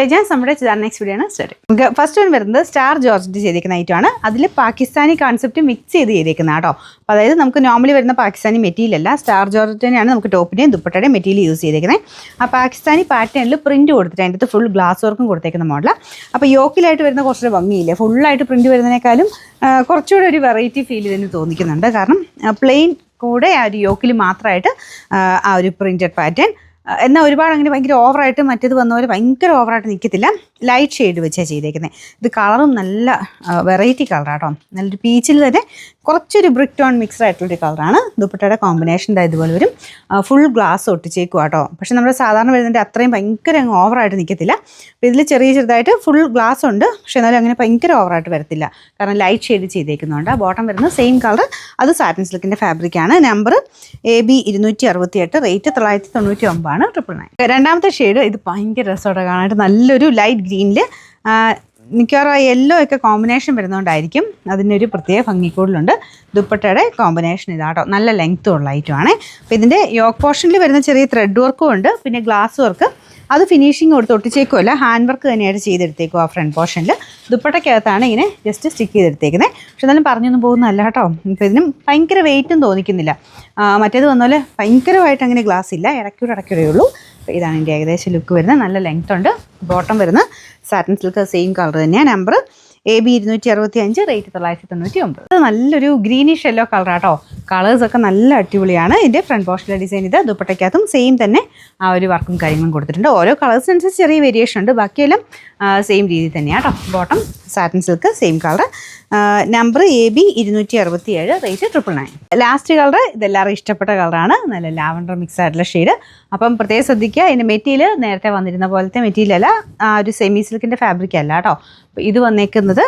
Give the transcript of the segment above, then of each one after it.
നമ്മുടെ next video ആണ് start. നമുക്ക് ഫസ്റ്റ് വൺ വരുന്നത് സ്റ്റാർ ജോർജറ്റ് ചെയ്തിരിക്കുന്ന ഐറ്റമാണ്. അതിൽ പാകിസ്ഥാനി കോൺസെപ്റ്റ് മിക്സ് ചെയ്തിരിക്കുന്ന കേട്ടോ. അപ്പോൾ അതായത് നമുക്ക് നോർമലി വരുന്ന പാകിസ്ഥാനി മെറ്റീരിയൽ അല്ല, സ്റ്റാർ ജോർജറ്റ് തന്നെയാണ് നമുക്ക് ടോപ്പിൻ്റെയും ദുപ്പട്ടയുടെയും മെറ്റീരിയൽ യൂസ് ചെയ്തിരിക്കുന്നത്. ആ പാകിസ്ഥാനി പാറ്റേണിൽ പ്രിൻറ്റ് കൊടുത്തിട്ട് അതിൻ്റെ അടുത്ത് ഫുൾ ഗ്ലാസ് വർക്കും കൊടുത്തേക്കുന്ന മോഡലാണ്. അപ്പോൾ യോക്കിലായിട്ട് വരുന്ന കുറച്ചൊരു ഭംഗിയില്ലേ, ഫുള്ളായിട്ട് പ്രിൻറ്റ് വരുന്നതിനേക്കാളും കുറച്ചുകൂടെ ഒരു വെറൈറ്റി ഫീൽ ഇതിന് തോന്നിക്കുന്നുണ്ട്. കാരണം പ്ലെയിൻ കൂടെ ആ ഒരു യോക്കിൽ മാത്രമായിട്ട് ആ ഒരു പ്രിൻറ്റഡ് പാറ്റേൺ. എന്നാൽ ഒരുപാട് അങ്ങനെ ഭയങ്കര ഓവറായിട്ട് മറ്റേത് വന്ന പോലെ ഭയങ്കര ഓവറായിട്ട് നിൽക്കത്തില്ല. ലൈറ്റ് ഷെയ്ഡ് വെച്ചാണ് ചെയ്തേക്കുന്നത്. ഇത് കളറും നല്ല വെറൈറ്റി കളറാട്ടോ. നല്ലൊരു പീച്ചിൽ തന്നെ കുറച്ചൊരു ബ്രിക്ക് ടോൺ മിക്സ്ഡ് ആയിട്ടുള്ളൊരു കളറാണ്. ദുപ്പട്ടയുടെ കോമ്പിനേഷൻ ഇതുപോലെ വരും. ഫുൾ ഗ്ലാസ് ഒട്ടിച്ചേക്കും കേട്ടോ. പക്ഷെ നമ്മുടെ സാധാരണ വരുന്നതിൻ്റെ അത്രയും ഭയങ്കര അങ്ങ് ഓവറായിട്ട് നിൽക്കത്തില്ല. അപ്പോൾ ഇതിൽ ചെറുതായിട്ട് ഫുൾ ഗ്ലാസ് ഉണ്ട്, പക്ഷെ എന്നാലും അങ്ങനെ ഭയങ്കര ഓവറായിട്ട് വരത്തില്ല. കാരണം ലൈറ്റ് ഷെയ്ഡ് ചെയ്തേക്കുന്നുണ്ട്. ബോട്ടം വരുന്നത് സെയിം കളർ, അത് സാറ്റിൻ സിൽക്കിൻ്റെ ഫാബ്രിക്കാണ്. Number AB 268, rate 999 999. രണ്ടാമത്തെ ഷെയ്ഡ് ഇത് ഭയങ്കര രസത്തോടെ കാണാനായിട്ട് നല്ലൊരു ലൈറ്റ് ഗ്രീനിൽ മിക്കവാറും യെല്ലോ ഒക്കെ കോമ്പിനേഷൻ വരുന്നതുകൊണ്ടായിരിക്കും അതിൻ്റെ ഒരു പ്രത്യേക ഭംഗി കൂടുതലുണ്ട്. ദുപ്പട്ടയുടെ കോമ്പിനേഷൻ ഇതാട്ടോ, നല്ല ലെങ്ത്തും ഉള്ള ഐറ്റമാണ്. അപ്പോൾ ഇതിൻ്റെ യോക്ക് പോർഷനിൽ വരുന്ന ചെറിയ ത്രെഡ് വർക്കും ഉണ്ട്, പിന്നെ ഗ്ലാസ് വർക്ക്. അത് ഫിനിഷിങ് കൊടുത്ത് ഒട്ടിച്ചേക്കുമല്ല, ഹാൻഡ് വർക്ക് തന്നെയായിട്ട് ചെയ്തെടുത്തേക്കും. ആ ഫ്രണ്ട് പോർഷനിൽ ദുപ്പട്ടയ്ക്കകത്താണ് ഇങ്ങനെ ജസ്റ്റ് സ്റ്റിക്ക് ചെയ്തെടുത്തേക്കുന്നത്. പക്ഷെ എന്നാലും പറഞ്ഞൊന്നും പോകുന്നതല്ല കേട്ടോ. ഇപ്പോൾ ഇതിനും ഭയങ്കര വെയിറ്റും തോന്നിക്കുന്നില്ല. മറ്റേത് വന്നപോലെ ഭയങ്കരമായിട്ട് അങ്ങനെ ഗ്ലാസ് ഇല്ല, ഇടയ്ക്കൂടെ ഉള്ളൂ. അപ്പോൾ ഇതാണ് എൻ്റെ ഏകദേശം ലുക്ക് വരുന്നത്. നല്ല ലെങ്ത് ഉണ്ട്. ബോട്ടം വരുന്നത് സാറ്റിൻ സിൽക്ക് സെയിം കളർ തന്നെയാണ്. Number AB 265, rate 999. ഇത് നല്ലൊരു ഗ്രീനിഷ് യെല്ലോ കളറാട്ടോ. കളേഴ്സൊക്കെ നല്ല അടിപൊളിയാണ്. ഇതിൻ്റെ ഫ്രണ്ട് പോർഷനിലെ ഡിസൈൻ ഇത്. ദുപ്പട്ടയ്ക്കകത്തും സെയിം തന്നെ ആ ഒരു വർക്കും കാര്യങ്ങളും കൊടുത്തിട്ടുണ്ട്. ഓരോ കളേഴ്സിനനുസരിച്ച് ചെറിയ വേരിയേഷൻ ഉണ്ട്, ബാക്കിയെല്ലാം സെയിം രീതിയിൽ തന്നെയാണ് കേട്ടോ. Bottom satin silk same colour. Number AB 267, rate 999. Last colour ഇതെല്ലാവരും ഇഷ്ടപ്പെട്ട കളറാണ്. നല്ല ലാവൻഡർ മിക്സ് ആയിട്ടുള്ള ഷെയ്ഡ്. അപ്പം പ്രത്യേകം ശ്രദ്ധിക്കുക, ഇതിൻ്റെ മെറ്റീരിയൽ നേരത്തെ വന്നിരുന്ന പോലത്തെ മെറ്റീരിയൽ അല്ല, ഒരു സെമി സിൽക്കിൻ്റെ ഫാബ്രിക് അല്ല കേട്ടോ. അപ്പോൾ ഇത് വന്നേക്കുന്നത്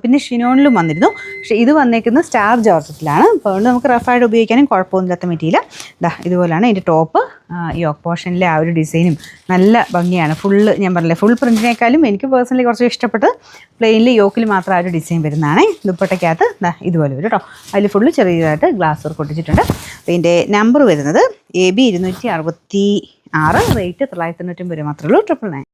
പിന്നെ ഷിനോണിലും വന്നിരുന്നു, പക്ഷേ ഇത് വന്നേക്കുന്നത് സ്റ്റാർ ജോർജറ്റിലാണ്. അപ്പോൾ അതുകൊണ്ട് നമുക്ക് റഫായിട്ട് ഉപയോഗിക്കാനും കുഴപ്പമൊന്നുമില്ലാത്ത മെറ്റീരിയൽ. ഇതുപോലെയാണ് ഇതിൻ്റെ ടോപ്പ്. യോക്ക് പോർഷനിലെ ആ ഒരു ഡിസൈനും നല്ല ഭംഗിയാണ്. ഫുള്ള് ഞാൻ പറഞ്ഞില്ലേ, ഫുൾ പ്രിൻറ്റിനേക്കാളും എനിക്ക് പേഴ്സണലി കുറച്ച് ഇഷ്ടപ്പെട്ടത് പ്ലെയിനിൽ യോക്കിൽ മാത്രം ആ ഒരു ഡിസൈൻ വരുന്നതാണ്. ദുപ്പട്ടയ്ക്കകത്ത് ഇതുപോലെ വരും കേട്ടോ. അതിൽ ഫുള്ള് ചെറിയതായിട്ട് ഗ്ലാസ് വർക്ക് ഒട്ടിച്ചിട്ടുണ്ട്. അപ്പോൾ ഇതിൻ്റെ നമ്പർ വരുന്നത് AB 266, റേറ്റ് 999 മാത്രമേ ഉള്ളൂ. 999.